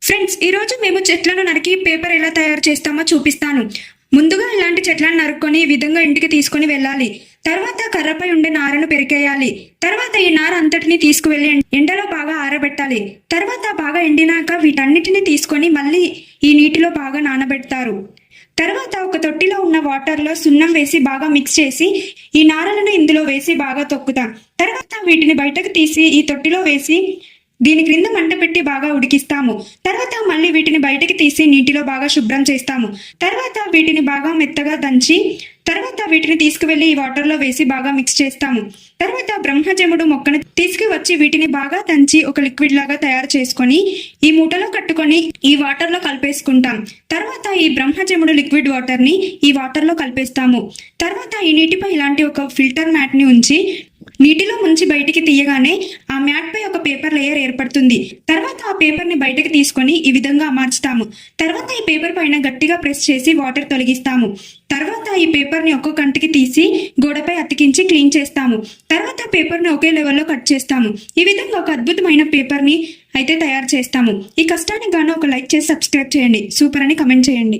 Friends, ఈ రోజు మేము చెట్లను నరికి పేపర్ ఎలా తయారు చేస్తామో చూపిస్తాను. ముందుగా ఇలాంటి చెట్లను నరుక్కొని ఈ విధంగా ఇంటికి తీసుకొని వెళ్ళాలి. తర్వాత కర్రపై ఉండే నారను పెరికేయాలి. తర్వాత ఈ నార అంతటిని తీసుకువెళ్ళి ఎండలో బాగా ఆరబెట్టాలి. తర్వాత బాగా ఎండినాక వీటన్నిటిని తీసుకొని మళ్ళీ ఈ నీటిలో బాగా నానబెడతారు. తర్వాత ఒక తొట్టిలో ఉన్న వాటర్లో సున్నం వేసి బాగా మిక్స్ చేసి ఈ నారలను ఇందులో వేసి బాగా తొక్కుతాం. తర్వాత వీటిని బయటకు తీసి ఈ తొట్టిలో వేసి దీని క్రింద మంట పెట్టి బాగా ఉడికిస్తాము. తర్వాత మళ్ళీ వీటిని బయటకి తీసి నీటిలో బాగా శుభ్రం చేస్తాము. తర్వాత వీటిని బాగా మెత్తగా దంచి తర్వాత వీటిని తీసుకువెళ్ళి ఈ వాటర్లో వేసి బాగా మిక్స్ చేస్తాము. తర్వాత బ్రహ్మజముడు మొక్కను తీసుకువచ్చి వీటిని బాగా దంచి ఒక లిక్విడ్ లాగా తయారు చేసుకొని ఈ మూటలో కట్టుకొని ఈ వాటర్లో కలిపేసుకుంటాం. తర్వాత ఈ బ్రహ్మజముడు లిక్విడ్ వాటర్ని ఈ వాటర్లో కలిపేస్తాము. తర్వాత ఈ నీటిపై ఇలాంటి ఒక ఫిల్టర్ మ్యాట్ని ఉంచి నీటిలో ముంచి బయటికి తీయగానే ఆ మ్యాట్ పై ఒక పేపర్ లేయర్ ఏర్పడుతుంది. తర్వాత ఆ పేపర్ ని బయటకు తీసుకొని ఈ విధంగా అమర్చుతాము. తర్వాత ఈ పేపర్ పైన గట్టిగా ప్రెస్ చేసి వాటర్ తొలగిస్తాము. తర్వాత ఈ పేపర్ ని ఒక్కో కంటికి తీసి గోడపై అతికించి క్లీన్ చేస్తాము. తర్వాత పేపర్ ని ఒకే లెవెల్లో కట్ చేస్తాము. ఈ విధంగా ఒక అద్భుతమైన పేపర్ ని అయితే తయారు చేస్తాము. ఈ కష్టానికి గాను ఒక లైక్ చేసి సబ్స్క్రైబ్ చేయండి. సూపర్ అని కమెంట్ చేయండి.